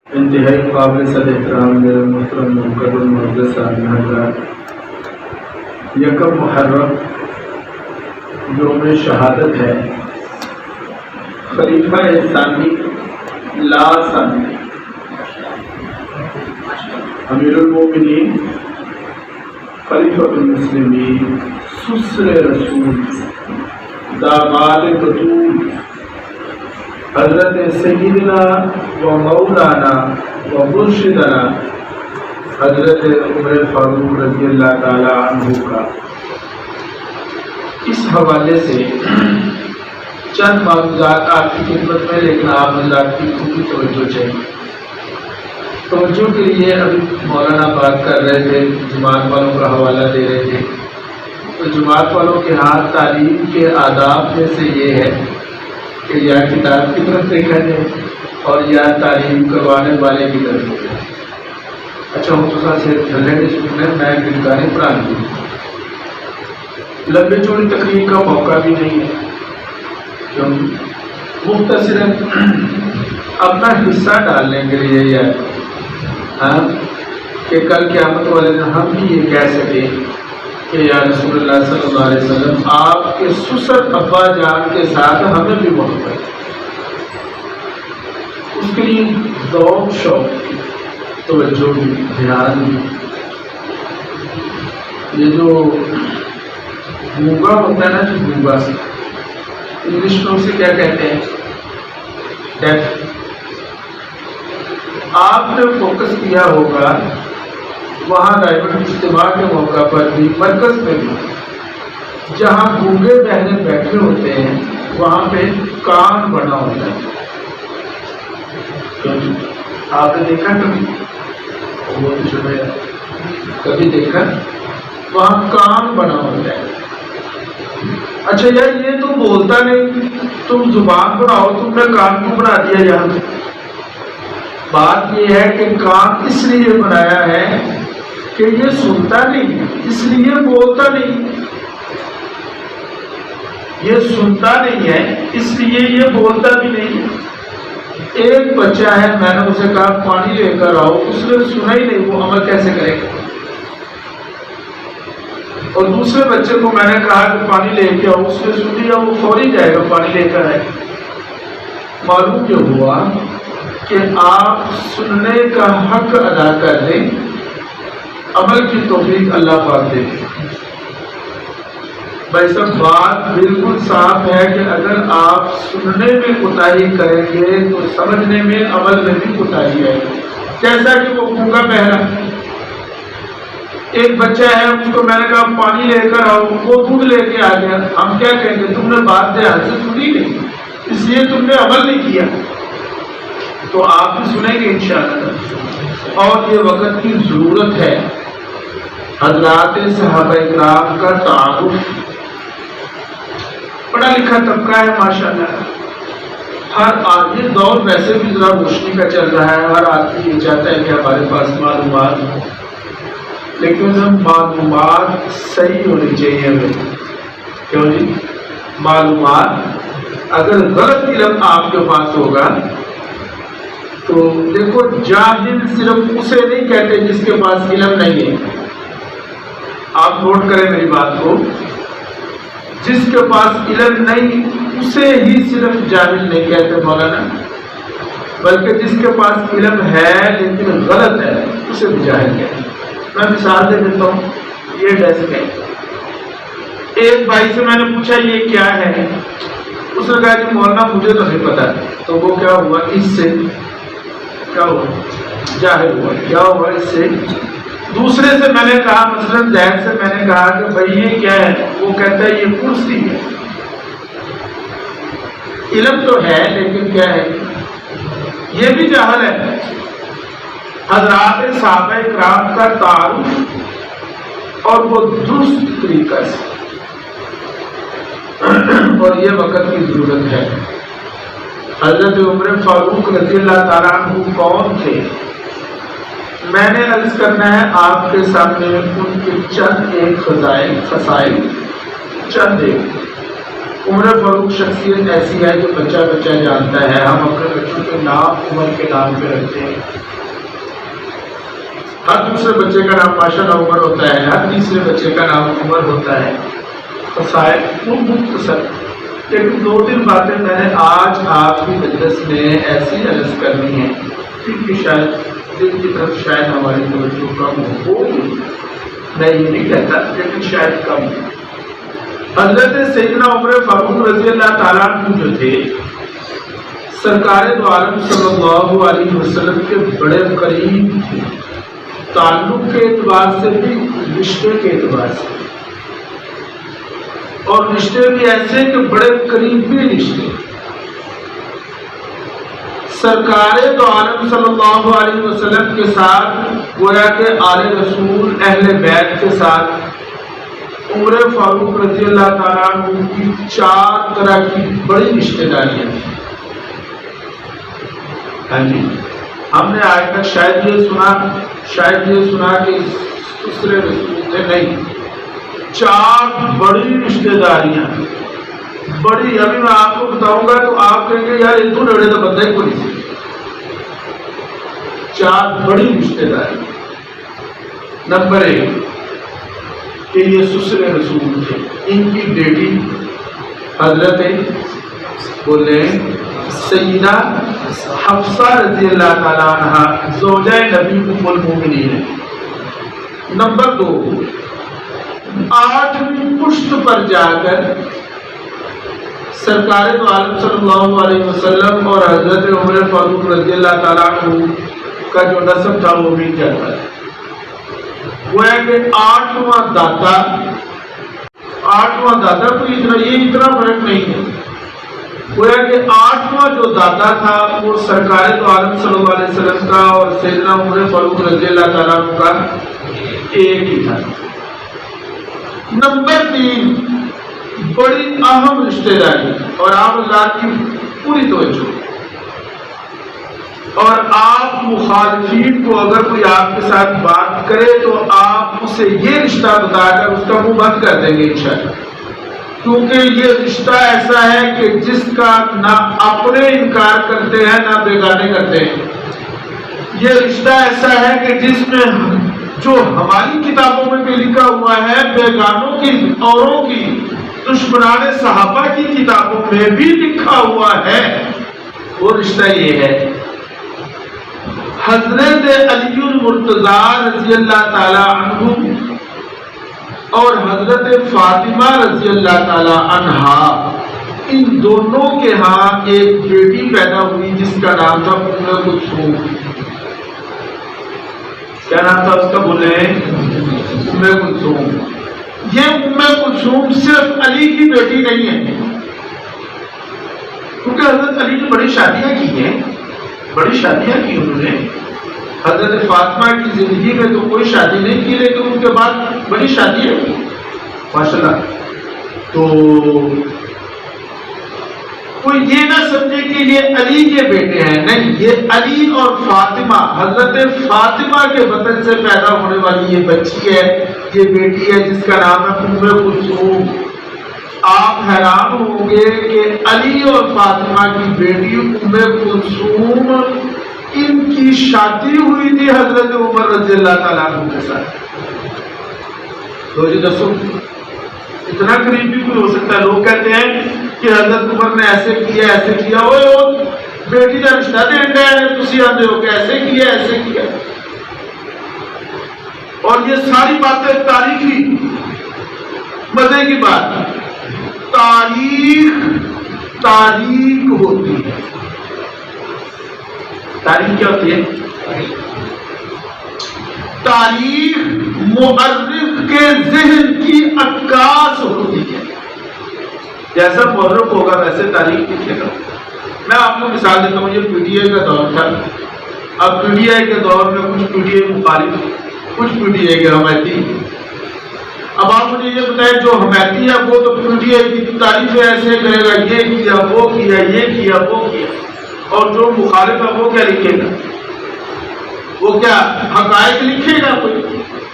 انتہائی قابل صد احترام میرے محترم مقدم معزز سامعین حضرات، یکم محرم یوم شہادت ہے، خلیفہ ثانی لا ثانی امیر المومنین خلیفۃ المسلمین سسر رسول داماد بطول حضرت سیدنا و مولانا و مرشدنا حضرت عمر فاروق رضی اللہ تعالی عنہ کا اس حوالے سے چند معلومات آپ کی خدمت میں، لیکن آپ حضرات کی پوری توجہ چاہیے۔ توجہ کے لیے ابھی مولانا بات کر رہے تھے، جماعت والوں کا حوالہ دے رہے تھے، تو جماعت والوں کے ہاتھ تعلیم کے آداب میں سے یہ ہے کہ یا کتاب کی طرف دیکھا جائے اور یا تعلیم کروانے والے کی طرف دیکھا جائے۔ اچھا ہوں تو سے ڈھلے میں گرگانے پڑھانے کی لمبی چوڑی تقریر کا موقع بھی نہیں ہے، کیوں مختصر اپنا حصہ ڈالنے کے لیے یہ کہ کل قیامت والے دن ہم بھی یہ کہہ سکیں کہ یا رسول اللہ صلی اللہ علیہ وسلم آپ کے سسر ابا جان کے ساتھ ہمیں بھی محبت ہے۔ اس کے لیے ذوق شوق توجہ بھی، دھیان بھی۔ یہ جو گونگا ہوتا ہے نا، جو گونگا انگلش میں اسے کیا کہتے ہیں؟ ڈیف۔ آپ نے فوکس کیا ہوگا وہاں ڈائمنڈ اجتماع کے موقع پر بھی، مرکز میں بھی، جہاں گونگے بہنے بیٹھے ہوتے ہیں وہاں پہ کان بنا ہوتا ہے۔ آپ نے دیکھا کبھی دیکھا وہاں کان بنا ہوتا ہے۔ اچھا یار یہ تو بولتا نہیں، تم زبان بناؤ، تم نے کان کو بنا دیا یہاں۔ بات یہ ہے کہ کان اس لیے بنایا ہے کہ یہ سنتا نہیں، اس لیے بولتا نہیں۔ یہ سنتا نہیں ہے اس لیے یہ بولتا بھی نہیں۔ ایک بچہ ہے، میں نے اسے کہا پانی لے کر آؤ، اس نے سنا ہی نہیں، وہ عمل کیسے کرے گا؟ اور دوسرے بچے کو میں نے کہا کہ پانی لے کے آؤ، اس نے سن لیا، وہ فوری جائے گا پانی لے کر آئے۔ معلوم یہ ہوا کہ آپ سننے کا حق ادا کر دیں، عمل کی توفیق اللہ پاک دے۔ بھائی صاحب بات بالکل صاف ہے کہ اگر آپ سننے میں کوتاہی کریں گے تو سمجھنے میں، عمل میں بھی کوتاہی آئے گی۔ جیسا کہ وہ گونگا بہرا، ایک بچہ ہے، اس کو میں نے کہا پانی لے کر آؤ، وہ دودھ لے کے آ گیا، ہم کیا کہیں گے؟ تم نے بات دھیان سے سنی نہیں، اس لیے تم نے عمل نہیں کیا۔ تو آپ بھی سنیں گے انشاءاللہ۔ اور یہ وقت کی ضرورت ہے حضرات صحابہ اکرام کا تعارف۔ پڑھا لکھا طبقہ ہے ماشاءاللہ، ہر آدمی دور ویسے بھی ذرا روشنی کا چل رہا ہے، ہر آدمی یہ چاہتا ہے کہ ہمارے پاس معلومات ہو، لیکن معلومات صحیح ہونی چاہیے ہمیں۔ کیوں جی؟ معلومات اگر غلط علم آپ کے پاس ہوگا تو دیکھو، جاہل صرف اسے نہیں کہتے جس کے پاس علم نہیں ہے۔ آپ نوٹ کریں میری بات کو، جس کے پاس علم نہیں اسے ہی صرف جاہل نہیں کہتے مولانا، بلکہ جس کے پاس علم ہے لیکن غلط ہے اسے بھی جاہل کہتے ہیں۔ میں مثال دے دیتا ہوں، یہ ڈیسک ہے، ایک بھائی سے میں نے پوچھا یہ کیا ہے؟ اس نے کہا کہ مولانا مجھے تو نہیں پتا۔ تو وہ کیا ہوا؟ اس سے کیا ہوا؟ جاہل ہوا۔ کیا ہوا اس سے؟ دوسرے سے میں نے کہا، مثلا زید سے میں نے کہا کہ بھائی یہ کیا ہے؟ وہ کہتا ہے یہ کرسی ہے۔ علم تو ہے لیکن کیا ہے؟ یہ بھی جاہل ہے۔ حضرات صحابہ اکرام کا تعارف اور وہ درست طریقہ سے، اور یہ وقت کی ضرورت ہے۔ حضرت عمر فاروق رضی اللہ تعالیٰ عنہ کون تھے؟ میں نے عرض کرنا ہے آپ کے سامنے ان کے چند ایک خصائل، چند ایک عمر فاروق شخصیت ایسی ہے جو بچہ بچہ جانتا ہے. ہم اپنے بچوں کے نام عمر کے نام پہ رکھتے ہیں. ہر دوسرے بچے کا نام ماشاء اللہ عمر ہوتا ہے, ہر تیسرے بچے کا نام عمر ہوتا ہے. مسائل خوب مختصر, لیکن 2-3 باتیں میں نے آج آپ کی مجلس میں ایسی عرض کرنی ہے کیونکہ شاید دل کی طرف شاید ہماری توجہ کم ہوگی, میں یہ نہیں کہتا لیکن شاید کم ہو. حضرت سیدنا عمر فاروق رضی اللہ تعالیٰ عنہ جو تھے سرکار دو عالم صلی اللہ علیہ وسلم کے بڑے قریب تھے, تعلق کے اعتبار سے بھی رشتے کے اعتبار سے, اور رشتے بھی ایسے کہ بڑے قریبی رشتے. سرکار دو عالم صلی اللہ علیہ وسلم کے ساتھ گویا کہ آل رسول اہل بیت کے ساتھ عمر فاروق رضی اللہ تعالیٰ عنہ کی 4 طرح کی بڑی رشتے داریاں تھیں. ہاں جی, ہم نے آج تک شاید یہ سنا کہ دوسرے رسول تھے, نہیں, 4 بڑی رشتے داریاں بڑی. ابھی میں آپ کو بتاؤں گا تو آپ کہیں گے یار اتنے بڑے تو بندے کو نہیں. 4 بڑی رشتے داری. نمبر 1 کہ یہ سسر رسول تھے, ان کی بیٹی حضرت بولے سیدہ حفصہ رضی اللہ تعالیٰ عنہ زوجہ نبی ام المومنین. نمبر 2 8ویں پشت پر جا کر سرکار دو عالم صلی اللہ علیہ وسلم اور حضرت عمر فاروق رضی اللہ تعالیٰ عنہ کا جو نسب تھا وہ مل جاتا ہے. گویا کہ 8واں دادا کوئی اتنا فرق نہیں ہے. گویا کہ 8واں جو دادا تھا وہ سرکار دو عالم صلی اللہ علیہ وسلم کا اور سیدنا عمر فاروق رضی اللہ تعالیٰ عنہ کا ایک ہی تھا. نمبر 3 بڑی اہم رشتہ داری اور آپ حضرات کی پوری توجہ, اور آپ مخالفین کو اگر کوئی آپ کے ساتھ بات کرے تو آپ اسے یہ رشتہ بتا کر اس کا منہ بند کر دیں گے انشاءاللہ, کیونکہ یہ رشتہ ایسا ہے کہ جس کا نہ اپنے انکار کرتے ہیں نہ بیگانے کرتے ہیں. یہ رشتہ ایسا ہے کہ جس میں جو ہماری کتابوں میں بھی لکھا ہوا ہے, بیگانوں کی اوروں کی دشمنان صحابہ کی کتابوں میں بھی لکھا ہوا ہے. وہ رشتہ یہ ہے, حضرت علی المرتضیٰ رضی اللہ تعالی عنہ اور حضرت فاطمہ رضی اللہ تعالی عنہا, ان دونوں کے ہاں ایک بیٹی پیدا ہوئی جس کا نام تھا ام کلثوم. کیا نام تھا اس کا, بولے ام کلثوم. یہ ام کلثوم صرف علی کی بیٹی نہیں ہے, کیونکہ حضرت علی نے بڑی شادیاں کی ہیں, بڑی شادیاں کی انہوں نے. حضرت فاطمہ کی زندگی میں تو کوئی شادی نہیں کی, لیکن ان کے بعد بڑی شادی ہے ماشاءاللہ. تو کوئی یہ نہ سمجھے کہ یہ علی کے بیٹے ہیں, نہیں, یہ علی اور فاطمہ, حضرت فاطمہ کے بطن سے پیدا ہونے والی یہ بچی ہے, یہ بیٹی ہے جس کا نام ہے ام کلثوم. آپ حیران ہوں گے کہ علی اور فاطمہ کی بیٹی ام کلثوم, ان کی شادی ہوئی تھی حضرت عمر رضی اللہ تعالیٰ عنہ کے ساتھ. تو جی دسو اتنا قریبی کوئی ہو سکتا ہے؟ لوگ کہتے ہیں کہ حضرت عمر نے ایسے کیا, وہ بیٹی کا رشتہ دینا ہے, تسی آتے ہو کہ ایسے کیا. اور یہ ساری باتیں تاریخی مزے کی بات, تاریخ ہوتی ہے. تاریخ کیا ہوتی ہے؟ تاریخ مؤرخ کے ذہن کی عکاس ہوتی ہے. جیسا مؤرخ ہوگا ویسے تاریخ لکھے گا. میں آپ کو مثال دیتا ہوں, یہ پی ٹی آئی کا دور تھا. اب پی ٹی آئی کے دور میں کچھ پی ٹی آئی مخالف, کچھ پی ٹی آئی کے حمایتی. اب آپ مجھے یہ بتائیں, جو حمایتی ہے وہ تو پی ٹی آئی کی تعریفیں ایسے کرے گا, یہ کیا, وہ کیا, یہ کیا, وہ کیا, اور جو مخالف ہے وہ کیا لکھے گا؟ وہ کیا حقائق لکھے گا؟ کوئی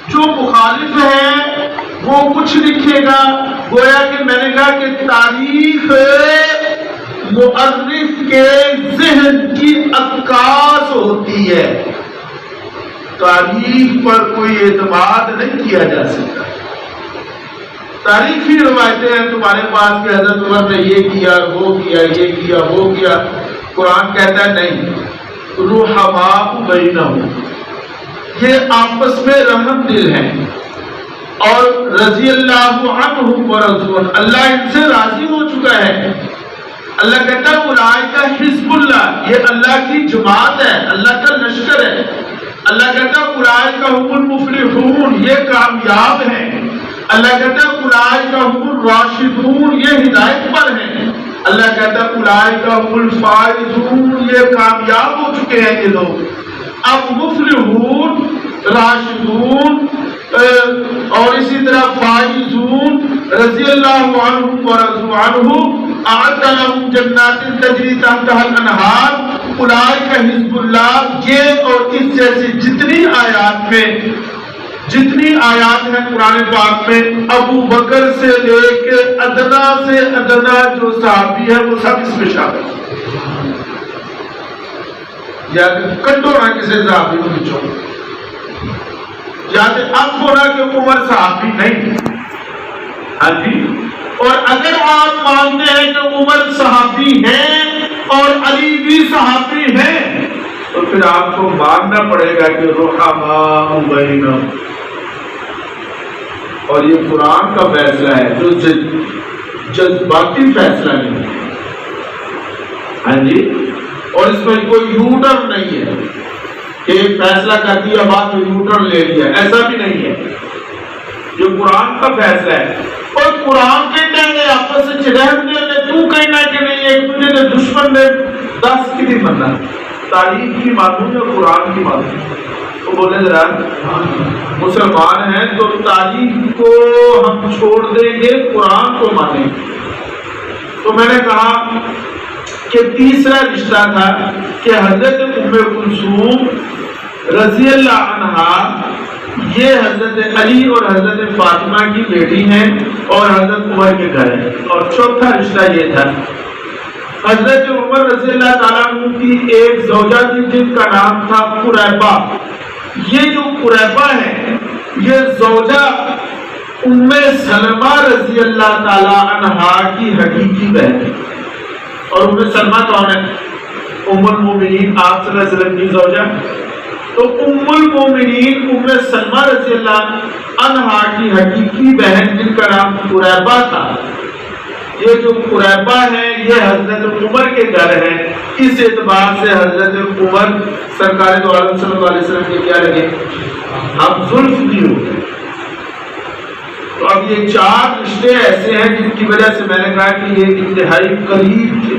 جو مخالف ہے وہ کچھ لکھے گا گویا کہ میں نے کہا کہ تاریخ مؤرخ کے ذہن کی عکاس ہوتی ہے، تاریخ پر کوئی اعتماد نہیں کیا جا سکتا۔ تاریخی روایتیں ہیں تمہارے پاس کہ حضرت عمر نے یہ کیا، وہ کیا، یہ کیا، وہ کیا، قرآن کہتا ہے نہیں، رحماء بینہم، یہ آپس میں رحم دل ہیں، اور رضی اللہ عنہم ورضوان، اللہ ان سے راضی ہو چکا ہے۔ اللہ کہتا ہے اولئک حزب اللہ، یہ اللہ کی جماعت ہے، اللہ کا لشکر ہے۔ اللہ کہتا ہے اولئک هم المفلحون، یہ کامیاب ہیں۔ اللہ کہتا ہے اولئک هم الراشدون، یہ ہدایت پر ہیں۔ اللہ کہتا ہے اولئک هم الفائزون، یہ کامیاب ہو چکے ہیں یہ لوگ۔ اب مفلحون، راشدون اور اسی طرح فائزون، رضی اللہ عنہم ورضوا عنہ، اعد لهم جنات تجری تحتها الانہار، اولئک حزب اللہ، یہ اور اس جیسی جتنی آیات ہیں قرآن پاک میں، ابو بکر سے لے کے ادنا سے ادنا جو صحابی ہے وہ سب اس میں شامل ہیں۔ یا کٹو نہ کسی صحابی کو بچو، یا اب ہونا کہ عمر صحابی نہیں، ہاں جی، اور اگر آپ مانتے ہیں کہ عمر صحابی ہیں اور علی بھی صحابی ہیں تو پھر آپ کو ماننا پڑے گا کہ رحماء بینہم، اور یہ قرآن کا فیصلہ ہے جو جذباتی فیصلہ نہیں ہے، ہاں جی، اور اس میں کوئی یو ٹرن نہیں ہے کہ ایک فیصلہ کر دیا بعد میں یو ٹرن لے لیا، ایسا بھی نہیں ہے، یہ قرآن کا فیصلہ ہے۔ اور قرآن کہتا ہے آپس سے رہنے دے، تو کہنا کہ نہیں ایک دوسرے کے دشمن نے 10 کی نہیں بننا، تاریخ کی مانوں یا قرآن کی مانوں، تو بولے ذرا مسلمان ہیں تو تاریخ کو ہم چھوڑ دیں گے، قرآن کو مانیں گے۔ تو میں نے کہا کہ تیسرا رشتہ تھا کہ حضرت ام کلثوم رضی اللہ عنہا یہ حضرت علی اور حضرت فاطمہ کی بیٹی ہیں اور حضرت عمر کے گھر ہیں، اور چوتھا رشتہ یہ تھا حضرت عمر رضی اللہ تعالیٰ عنہ کی ایک زوجہ تھی جن کا نام تھا قریبہ۔ یہ جو قریبہ ہے یہ زوجہ ام سلمہ رضی اللہ تعالیٰ عنہا کی حقیقی بہن ہے۔ اور ام سلمہ کون ہے؟ ام المومنین آپ صلی اللہ علیہ وسلم کی زوجہ، تو ام المومنین ام سلمہ رضی اللہ عنہا کی حقیقی بہن جن کا نام قریبہ تھا، یہ جو قریبہ ہے یہ حضرت عمر کے گھر ہے، اس اعتبار سے حضرت عمر سرکار دو عالم صلی اللہ علیہ وسلم کے کیا لگے؟ اب زلف بھی ہو گئے۔ تو اب یہ 4 رشتے ایسے ہیں جن کی وجہ سے میں نے کہا کہ یہ انتہائی قریب تھے۔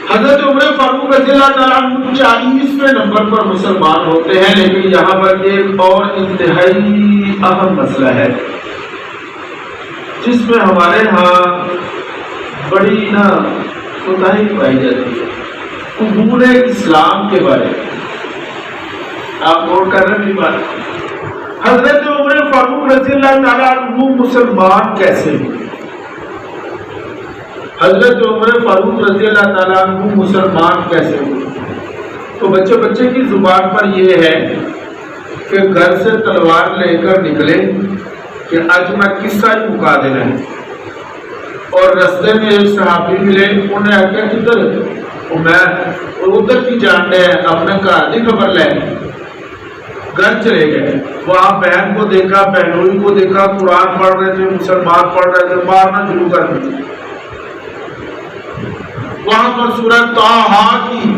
حضرت عمر فاروق رضی اللہ تعالیٰ عنہ 40ویں نمبر پر مسلمان ہوتے ہیں، لیکن یہاں پر ایک اور انتہائی اہم مسئلہ ہے جس میں ہمارے ہاں بڑی کوتاہی پائی جاتی ہے، قبول اسلام کے بارے میں۔ آپ نوٹ کر رہے ہیں بات؟ حضرت عمر فاروق رضی اللہ تعالیٰ عنہ مسلمان کیسے ہوئے؟ حضرت عمر فاروق رضی اللہ تعالیٰ عنہ مسلمان کیسے ہوئے؟ تو بچے کی زبان پر یہ ہے کہ گھر سے تلوار لے کر نکلے کہ آج میں قصہ ہی مکا دینا ہے، اور رستے میں ایک صحابی ملے، انہیں آخیا کدھر؟ میں ادھر کی جاننے اپنے گھر کی خبر لے، گھر چلے گئے، وہاں بہن کو دیکھا، بہنوئی کو دیکھا، قرآن پڑھ رہے تھے، مسلمان پڑھ رہے تھے، مارنا شروع کر دیا۔ وہاں پر سورہ طٰہٰ کی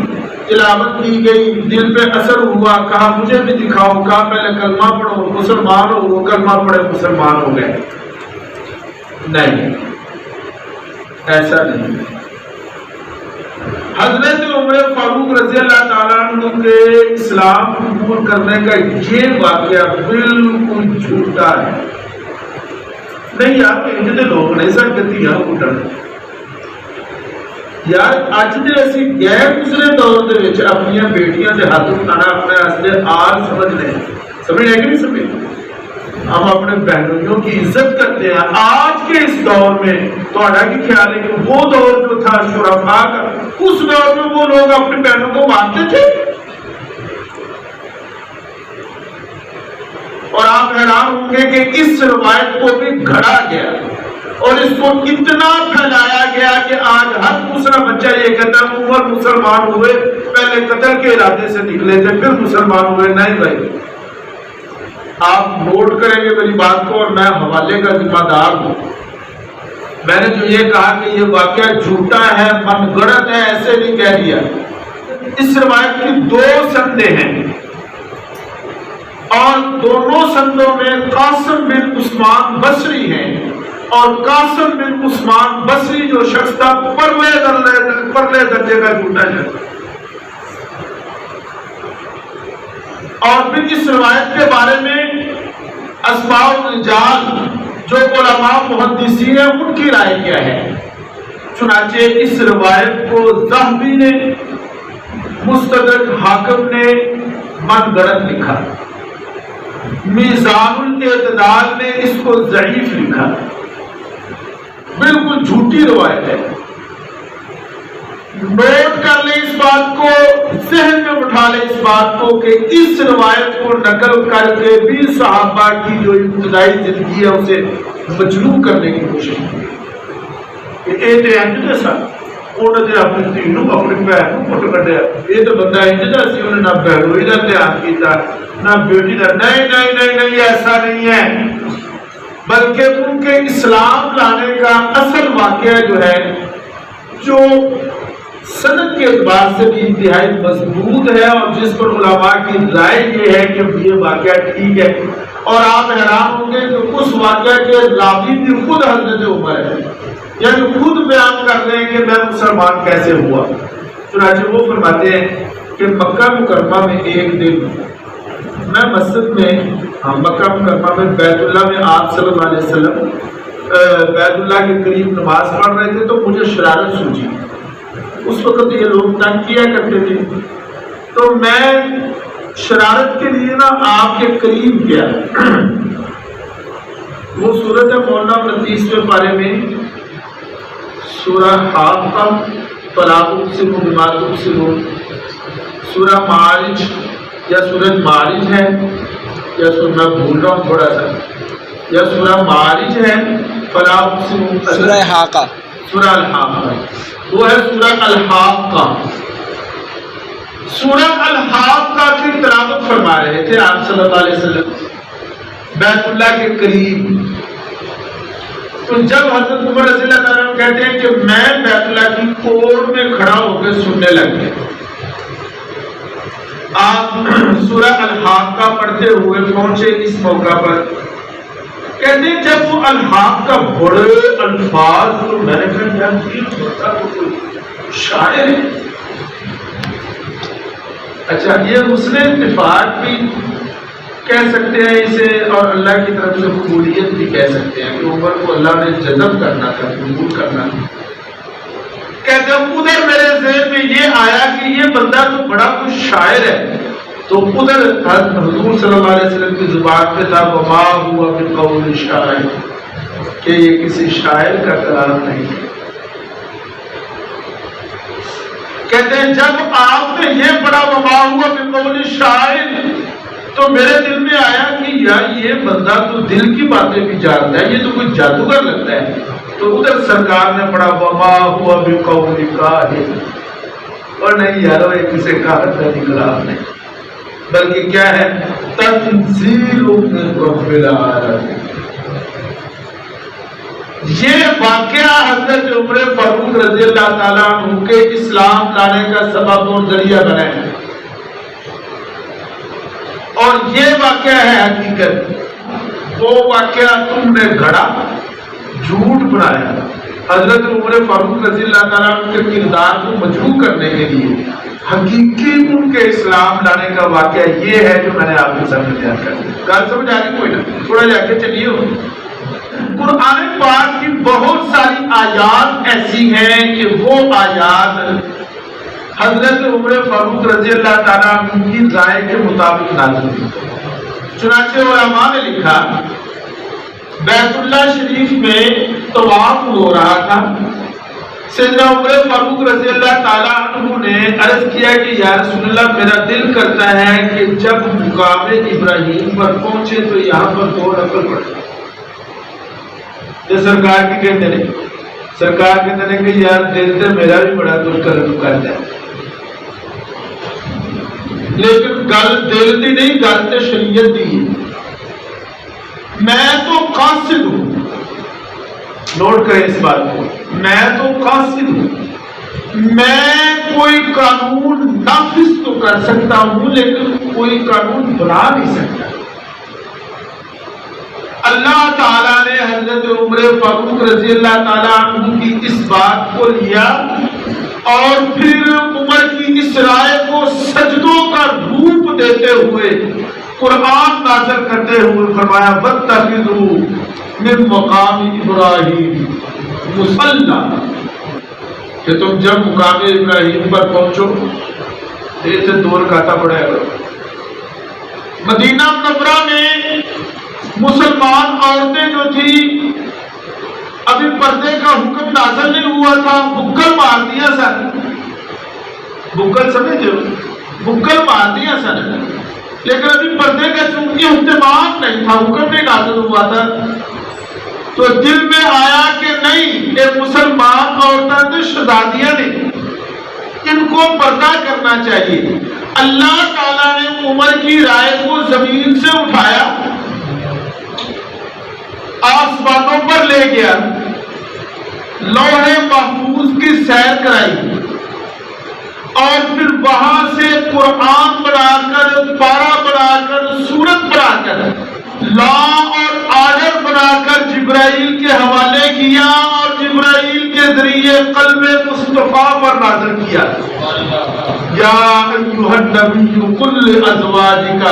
تلاوت کی گئی، دل پہ اثر ہوا، کہا مجھے بھی دکھاؤ، کہا پہلے کلمہ پڑھو، مسلمان ہو، وہ کلمہ پڑھے مسلمان ہو گئے۔ نہیں، ایسا نہیں۔ حضرت عمر فاروق رضی اللہ تعالیٰ عنہ کے اسلام قبول کرنے کا یہ واقعہ بالکل جھوٹا ہے۔ نہیں یار، انجھے لوگ نہیں سر کہتی ہیں اٹھن یار، اج دے اسی غیر گزرے دور دے وچ اپنی بیٹیاں دے ہاتھ اٹھانا اپنے واسطے آر سمجھنے، سمجھ ہے کہ نہیں سمجھ؟ ہم اپنے بہنوئیوں کی عزت کرتے ہیں. آج کے اس دور میں تھوڑا کی خیال ہے کہ وہ دور جو تھا شرفاء کا، اس دور میں وہ لوگ اپنی بہنوں کو مانتے تھے؟ اور آپ حیران ہوں گے کہ اس روایت کو بھی گھڑا گیا اور اس کو اتنا پھیلایا گیا کہ آج ہر دوسرا بچہ یہ کہتا ہے عمر مسلمان ہوئے پہلے قتل کے ارادے سے نکلے تھے پھر مسلمان ہوئے. نہیں بھائی، آپ نوٹ کریں گے میری بات کو، اور میں حوالے کا ذمہ دار ہوں. میں نے جو یہ کہا کہ یہ واقعہ جھوٹا ہے، من گڑت ہے، ایسے نہیں کہہ دیا. اس روایت کی 2 سندیں ہیں اور دونوں سندوں میں قاسم بن عثمان بصری ہیں، اور قاسم بن عثمان بصری جو شخص تھا پرلے درجے کا جھوٹا ہے. اور پھر اس روایت کے بارے میں اسماء الرجال جو علماء محدثین ہیں ان کی رائے کیا ہے. چنانچہ اس روایت کو ذہبی نے، مستدرک حاکم نے من گڑت لکھا، میزان الاعتدال نے اس کو ضعیف لکھا. بالکل جھوٹی روایت ہے. نوٹ کر لیں اس بات کو، ذہن میں بٹھا لیں اس بات کو کہ اس روایت کو نقل کر کے بھی صحابہ کی جو ابتدائی زندگی ہے اسے مجروح کرنے کی کوشش کی. یہ جیسا انہوں نے اپنی تینوں اپنی بہن کو فوٹو کٹیا، یہ تو بندہ انجدا سی، انہیں نہ بہنوئی کا دھیان کیتا نہ بیٹی کا. نہیں نہیں نہیں نہیں، ایسا نہیں ہے، بلکہ ان کے اسلام لانے کا اصل واقعہ جو ہے، جو سند کے اعتبار سے بھی انتہائی مضبوط ہے اور جس پر علماء کی رائے یہ ہے کہ یہ واقعہ ٹھیک ہے. اور آپ حیران ہوں گے کہ اس واقعہ کے راوی بھی خود حضرت عمر ہے، یعنی خود بیان کر رہے ہیں کہ میں مسلمان کیسے ہوا. چنانچہ وہ فرماتے ہیں کہ مکہ مکرمہ میں ایک دن میں مسجد میں، مکہ مکرمہ میں بیت اللہ میں آپ صلی اللہ علیہ وسلم بیت اللہ کے قریب نماز پڑھ رہے تھے تو مجھے شرارت سوچی. اس وقت یہ لوگ تنگ کیا کرتے تھے تو میں شرارت کے لیے نا آپ کے قریب گیا. وہ سورت ہے مولانا 29ویں پارے میں سورہ حاقہ، فلا اقسم بما تبصرون، سورہ معارج یا سورۃ معارج ہے، یا میں بھول رہا ہوں تھوڑا سا، یا سورہ معارج ہے، فلا اقسم، سورہ حاقہ، سورہ الحاقہ، وہ ہے سورہ الحاقہ. سورہ الحاقہ کی تلاوت فرما رہے تھے آپ صلی اللہ علیہ وسلم بیت اللہ کے قریب. تو جب حضرت عمر رضی اللہ عنہ کہتے ہیں کہ میں بیت اللہ کی کوڑ میں کھڑا ہو کے سننے لگ گیا. آپ سورہ الحاقہ پڑھتے ہوئے پہنچے اس موقع پر، کہتے ہیں جب وہ الحاقہ بڑے الفاظ، تو میں نے کہا کوئی شاعر ہے. اچھا، یہ حسن اتفاق بھی کہہ سکتے ہیں اسے، اور اللہ کی طرف سے قبولیت بھی کہہ سکتے ہیں کہ عمر کو اللہ نے جذب کرنا تھا، قبول کرنا تھا. کہتے ہیں ادھر میرے ذہن میں یہ آیا کہ یہ بندہ تو بڑا کچھ شاعر ہے. تو ادھر حضور صلی اللہ علیہ وسلم کی زبان پہ تھا وما ہوا بقول شاعر، کہ یہ کسی شاعر کا کلام نہیں. کہتے ہیں جب آپ نے یہ پڑھا وما ہوا بقول شاعر، تو میرے دل میں آیا کہ یار یہ بندہ تو دل کی باتیں بھی جانتا ہے، یہ تو کوئی جادوگر لگتا ہے. تو ادھر سرکار نے پڑھا وما ہوا بقول کاہن، اور نہیں یار یہ کسی کاہن کا کلام نہیں، بلکہ کیا ہے، تنزیل من رب العالمین. یہ واقعہ حضرت عمر فاروق رضی اللہ تعالیٰ عنہ کے اسلام لانے کا سبب اور ذریعہ بنا ہے. اور یہ واقعہ ہے حقیقت، وہ واقعہ تم نے گھڑا، جھوٹ بنایا. حضرت عمر فاروق رضی اللہ تعالیٰ عنہ کے کردار کو مجروح کرنے کے لیے حقیقی ان کے اسلام لانے کا واقعہ یہ ہے جو میں نے آپ کے سامنے بیان کر دیا. گل سمجھ آ گئی کوئی نہ؟ تھوڑا جا کے چلیے. قرآن پاک کی بہت ساری آیات ایسی ہیں کہ وہ آیات حضرت عمر فاروق رضی اللہ تعالیٰ عنہ کی رائے کے مطابق نازل ہوئی. چنانچہ علماء نے لکھا بیت اللہ شریف میں طواف ہو رہا تھا. سیدنا عمر فاروق رضی اللہ تعالیٰ عنہ نے عرض کیا کہ یا رسول اللہ میرا دل کرتا ہے کہ جب مقام ابراہیم پر پہنچے تو یہاں پر 2 نفل پڑھیں. یہ سرکار کی کہتے ہیں، سرکار کہتے ہیں کہ یار دل سے میرا بھی بڑا دل کرتا ہے، لیکن گل دل دی نہیں، گل تے شریعت دی. میں تو قاصد ہوں، نوٹ کریں اس بات کو، میں تو قاصد ہوں، میں کوئی قانون نافذ تو کر سکتا ہوں لیکن کوئی قانون بنا نہیں سکتا. اللہ تعالیٰ نے حضرت عمر فاروق رضی اللہ تعالیٰ عنہ کی اس بات کو لیا اور پھر عمر کی اس رائے کو سجدوں کا روپ دیتے ہوئے قرآن نازل کرتے ہوئے فرمایا وَاتَّخِذُوا مِن مقام ابراہیم مصلی، کہ تم جب مقام ابراہیم پر پہنچو دیر سے 2 رکعتیں پڑھا کرو. مدینہ منورہ میں مسلمان عورتیں جو تھی ابھی پردے کا حکم نازل نہیں ہوا تھا، بکل مار دیا سن. بکل سمجھتے ہو؟ بکل مار دیا سن، لیکن ابھی پردے کا چونکہ اہتمام نہیں تھا، حکم نہیں نازل ہوا تھا، تو دل میں آیا کہ نہیں، یہ مسلمان عورتیں تو شہزادیاں نے، ان کو پردہ کرنا چاہیے. اللہ تعالیٰ نے عمر کی رائے کو زمین سے اٹھایا، آسمانوں پر لے گیا، لوح محفوظ کی سیر کرائی اور پھر وہاں سے قرآن بنا کر، پارا بنا کر، سورت بنا کر، لا اور آرڈر بنا کر جبرائیل کے حوالے کیا اور جبرائیل کے ذریعے قلب مصطفیٰ پر نازل کیا. یا ایھا النبی قل لازواجک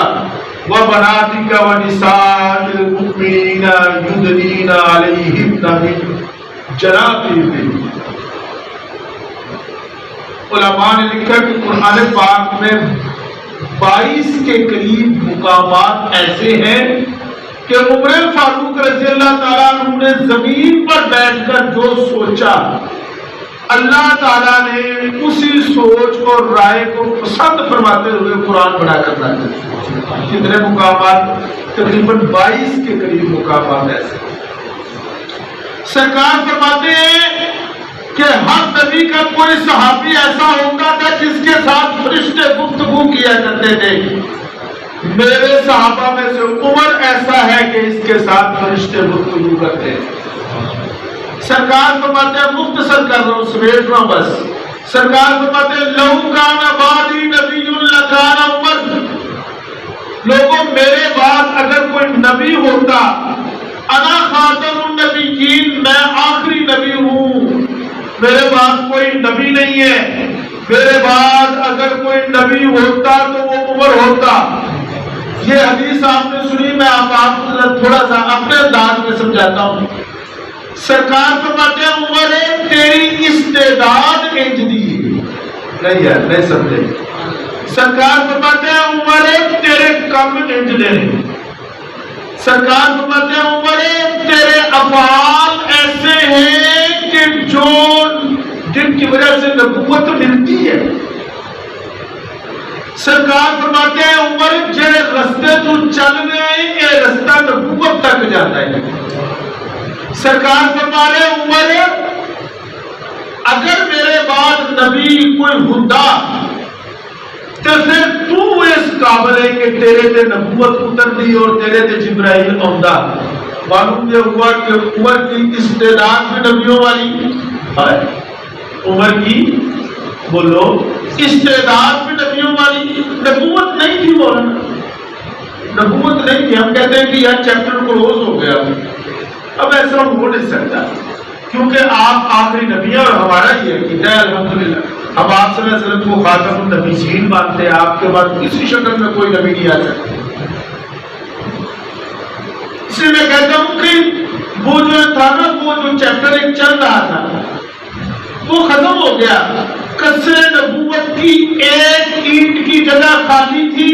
وبناتک ونساء المؤمنین یدنین علیہن من جلابیبہن. علماء نے لکھا کہ قرآن پاک میں 22 کے قریب مقامات ایسے ہیں کہ عمر فاروق رضی اللہ تعالیٰ عنہ نے زمین پر بیٹھ کر جو سوچا اللہ تعالیٰ نے اسی سوچ اور رائے کو پسند فرماتے ہوئے قرآن بنا کر لایا. کتنے مقامات؟ تقریباً 22 کے قریب مقامات ایسے. سرکار فرماتے ہیں کہ ہر نبی کا کوئی صحابی ایسا ہوتا تھا جس کے ساتھ فرشتے گفتگو کیا کرتے تھے. میرے صحابہ میں سے عمر ایسا ہے کہ اس کے ساتھ فرشتے گفتگو کرتے ہیں. سرکار فرماتے ہیں، مختصر کر رہا ہوں، سمیٹ رہا ہوں بس. سرکار فرماتے ہیں لو کان بعدی نبی لکان عمر، لوگوں میرے بعد اگر کوئی نبی ہوتا، انا خاتم النبیین، میں آخری نبی ہوں، میرے بعد کوئی نبی نہیں ہے، میرے بعد اگر کوئی نبی ہوتا تو وہ عمر ہوتا. یہ حدیث آپ نے سنی، میں آپ کو تھوڑا سا اپنے انداز میں سمجھاتا ہوں. سرکار فرماتے ہیں عمر تیری استعداد انج دی نہیں یار، نہیں سمجھے. سرکار فرماتے ہیں عمر تیرے کم انج دے. سرکار فرماتے ہیں عمر تیرے افعال ایسے ہیں کہ جن کی وجہ سے نبوت ملتی ہے. سرکار فرماتے ہیں عمر جڑے رستے تو چل گئے یہ رستہ نبوت تک جاتا ہے. سرکار فرما رہے عمر اگر میرے بعد نبی کوئی ہوتا تو پھر تو اس قابل ہے کہ تیرے تے نبوت اترتی اور تیرے تے جبرائیل آندا. معلوم یہ ہوا کہ عمر کی استعداد بھی نبیوں والی ہے. عمر کی بولو استعداد بھی نبیوں والی. نبوت نہیں تھی مولانا، نبوت نہیں تھی. ہم کہتے ہیں کہ یار چیپٹر کلوز ہو گیا، اب ایسا ہو نہیں سکتا کیونکہ آپ آخری نبی ہیں اور ہمارا یہ عقیدہ ہے الحمدللہ. ہم آپ صلی اللہ علیہ وسلم کو خاتم النبیین مانتے ہیں. آپ کے بعد کسی شکل میں کوئی نبی نہیں آ سکتا. اس لیے میں کہتا ہوں کہ وہ جو تھا نا، وہ جو چیپٹر ایک چل رہا تھا وہ ختم ہو گیا. قصر نبوت کی ایک اینٹ کی جگہ خالی تھی،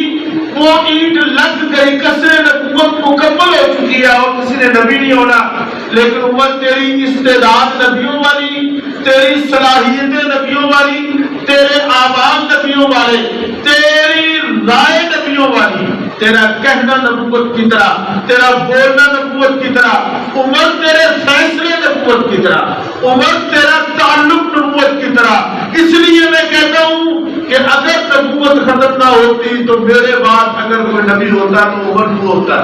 وہ وہ اینٹ لگ گئی، قصر نبوت مکمل ہو چکی ہے اور کسی نے نبی نہیں ہونا، لیکن عمر تیری استعداد نبیوں والی، تیری صلاحیتیں نبیوں والی، تیرے آواز نبیوں والے، تیری رائے نبیوں والی، تیرا کہنا نبوت کی طرح، تیرا بولنا نبوت کی طرح، عمر تیرے فیصلے نبوت کی طرح، عمر تیرا تعلق نبوت کی طرح۔ اس لیے میں کہتا ہوں کہ اگر نبوت ختم نہ ہوتی تو میرے بعد اگر کوئی نبی ہوتا تو عمر کو ہوتا۔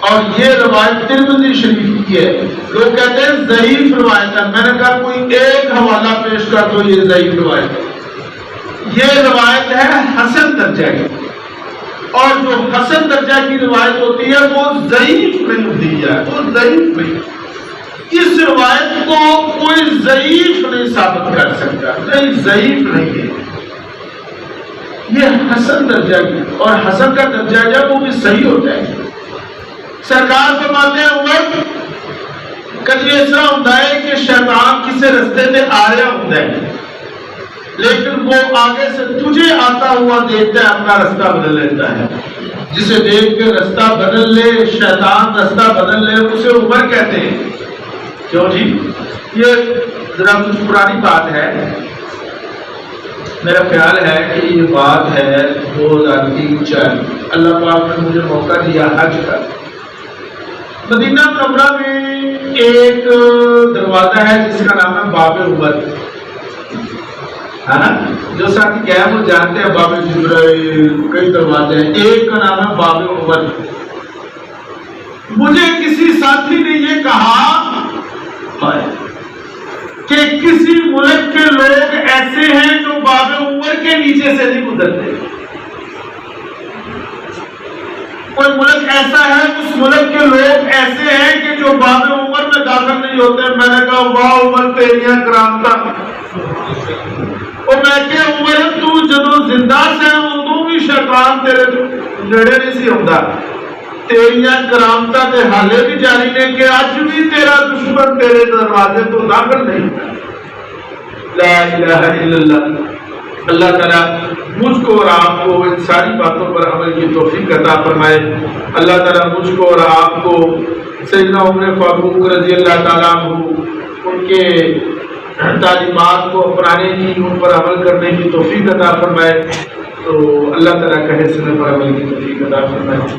اور یہ روایت ترمذی شریف کی ہے، لوگ کہتے ہیں ضعیف روایت ہے، میں نے کہا کوئی ایک حوالہ پیش کر دو یہ ضعیف روایت ہے۔ یہ روایت ہے حسن درجہ کی، اور جو حسن درجہ کی روایت ہوتی ہے وہ ضعیف نہیں ہوتی ہے، وہ ضعیف نہیں۔ اس روایت کو کوئی ضعیف نہیں ثابت کر سکتا، نہیں ضعیف نہیں ہے، یہ حسن درجہ کی، اور حسن کا درجہ جب وہ بھی صحیح ہوتا ہے۔ سرکار فرماتے ہیں عمر کبھی ایسا ہوتا ہے کہ شیطان کسی رستے میں آ رہا ہوتا ہے، لیکن وہ آگے سے تجھے آتا ہوا دیکھتا ہے، اپنا رستہ بدل لیتا ہے۔ جسے دیکھ کے رستہ بدل لے، شیطان رستہ بدل لے، اسے عمر کہتے ہیں۔ کیوں جی؟ یہ ذرا کچھ پرانی بات ہے، میرا خیال ہے کہ یہ بات ہے 2003-04۔ اللہ پاک نے مجھے موقع دیا حج کا۔ مدینہ منورہ میں ایک دروازہ ہے جس کا نام ہے باب عمر، ہے نا؟ جو ساتھی گئے وہ جانتے ہیں باب جبرائیل، کئی دروازے ہیں، ایک کا نام ہے باب عمر۔ مجھے کسی ساتھی نے یہ کہا کہ کسی ملک کے لوگ ایسے ہیں جو باب عمر کے نیچے سے نہیں گزرتے، کوئی ملک ایسا ہے، اس ملک کے لوگ ایسے ہیں کہ جو باب عمر میں داخل نہیں ہوتے۔ میں نے کہا واہ عمر تیریاں کرامتا، اور میں کہ عمر تو جدو زندہ سے ادو بھی شیطان تیرے نیڑے نہیں سی ہوندا، تیریاں کرامتا تے حالے بھی جاری نے کہ اج بھی تیرا دشمن تیرے دروازے تو داخل نہیں۔ لا الہ الا اللہ۔ اللہ تعالیٰ مجھ کو اور آپ کو ان ساری باتوں پر عمل کی توفیق عطا فرمائے۔ اللہ تعالیٰ مجھ کو اور آپ کو سیدنا عمر فاروق رضی اللہ تعالیٰ عنہ ان کے تعلیمات کو اپنانے کی، ان پر عمل کرنے کی توفیق عطا فرمائے۔ تو اللہ تعالیٰ کہے سنے پر عمل کی توفیق عطا فرمائے۔